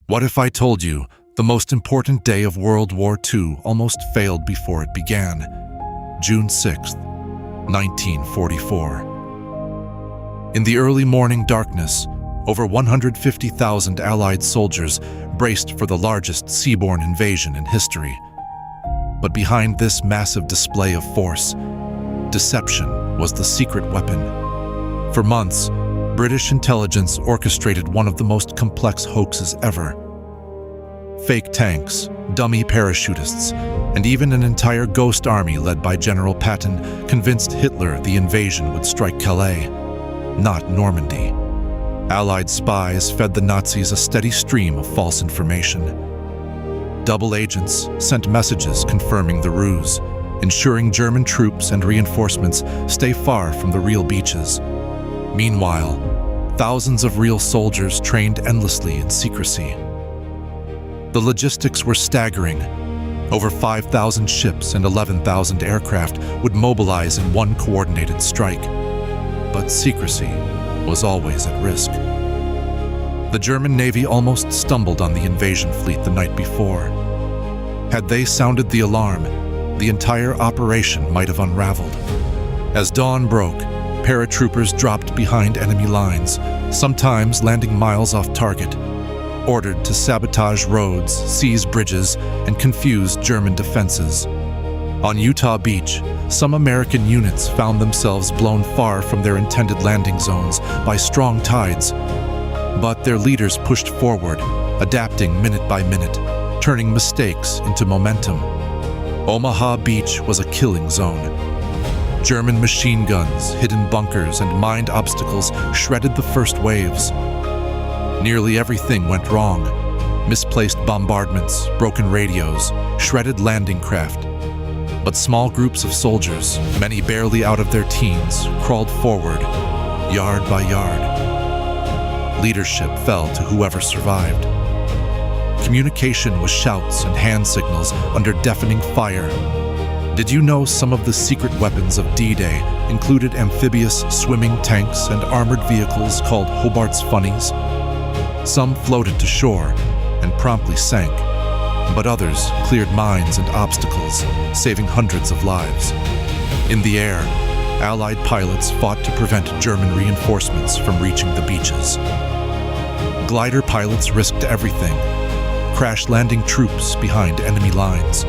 What if I told you the most important day of World War II almost failed before it began? June 6th, 1944. In the early morning darkness, over 150,000 Allied soldiers braced for the largest seaborne invasion in history. But behind this massive display of force, deception was the secret weapon. For months, British intelligence orchestrated one of the most complex hoaxes ever. Fake tanks, dummy parachutists, and even an entire ghost army led by General Patton convinced Hitler the invasion would strike Calais, not Normandy. Allied spies fed the Nazis a steady stream of false information. Double agents sent messages confirming the ruse, ensuring German troops and reinforcements stay far from the real beaches. Meanwhile, thousands of real soldiers trained endlessly in secrecy. The logistics were staggering. Over 5,000 ships and 11,000 aircraft would mobilize in one coordinated strike. But secrecy was always at risk. The German Navy almost stumbled on the invasion fleet the night before. Had they sounded the alarm, the entire operation might have unraveled. As dawn broke, paratroopers dropped behind enemy lines, sometimes landing miles off target, ordered to sabotage roads, seize bridges, and confuse German defenses. On Utah Beach, some American units found themselves blown far from their intended landing zones by strong tides. But their leaders pushed forward, adapting minute by minute, turning mistakes into momentum. Omaha Beach was a killing zone. German machine guns, hidden bunkers, and mined obstacles shredded the first waves. Nearly everything went wrong. Misplaced bombardments, broken radios, shredded landing craft. But small groups of soldiers, many barely out of their teens, crawled forward, yard by yard. Leadership fell to whoever survived. Communication was shouts and hand signals under deafening fire. Did you know some of the secret weapons of D-Day included amphibious swimming tanks and armored vehicles called Hobart's Funnies? Some floated to shore and promptly sank, but others cleared mines and obstacles, saving hundreds of lives. In the air, Allied pilots fought to prevent German reinforcements from reaching the beaches. Glider pilots risked everything, crash-landing troops behind enemy lines.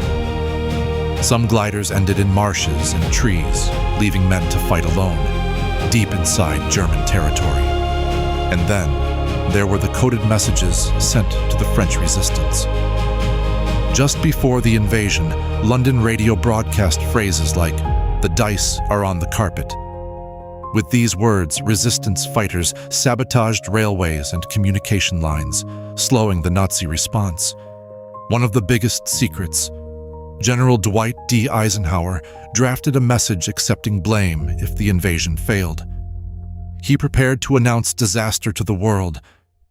Some gliders ended in marshes and trees, leaving men to fight alone, deep inside German territory. And then, there were the coded messages sent to the French resistance. Just before the invasion, London radio broadcast phrases like, "The dice are on the carpet." With these words, resistance fighters sabotaged railways and communication lines, slowing the Nazi response. One of the biggest secrets, General Dwight D. Eisenhower drafted a message accepting blame if the invasion failed. He prepared to announce disaster to the world,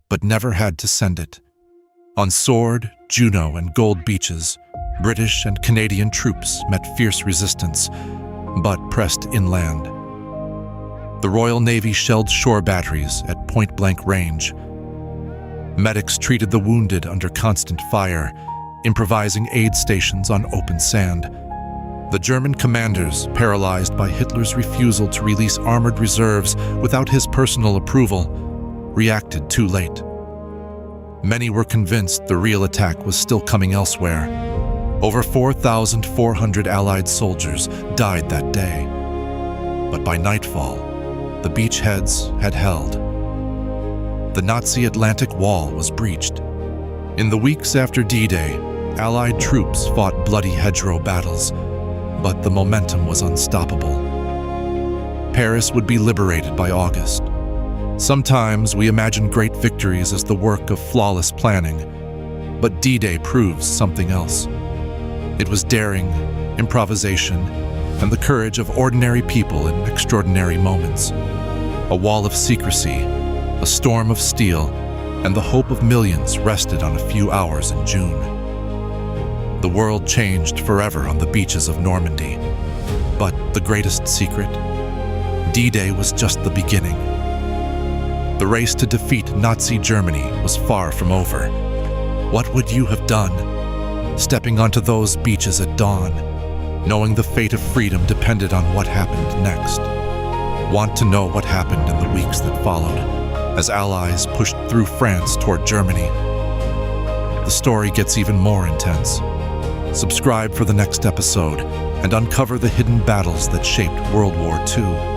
but never had to send it. On Sword, Juno, and Gold beaches, British and Canadian troops met fierce resistance, but pressed inland. The Royal Navy shelled shore batteries at point-blank range. Medics treated the wounded under constant fire, improvising aid stations on open sand. The German commanders, paralyzed by Hitler's refusal to release armored reserves without his personal approval, reacted too late. Many were convinced the real attack was still coming elsewhere. Over 4,400 Allied soldiers died that day. But by nightfall, the beachheads had held. The Nazi Atlantic Wall was breached. In the weeks after D-Day, Allied troops fought bloody Hedgerow battles, but the momentum was unstoppable. Paris would be liberated by August. Sometimes we imagine great victories as the work of flawless planning, but D-Day proves something else. It was daring, improvisation, and the courage of ordinary people in extraordinary moments. A wall of secrecy, a storm of steel, and the hope of millions rested on a few hours in June. The world changed forever on the beaches of Normandy. But the greatest secret? D-Day was just the beginning. The race to defeat Nazi Germany was far from over. What would you have done? Stepping onto those beaches at dawn, knowing the fate of freedom depended on what happened next. Want to know what happened in the weeks that followed, as Allies pushed through France toward Germany? The story gets even more intense. Subscribe for the next episode and uncover the hidden battles that shaped World War II.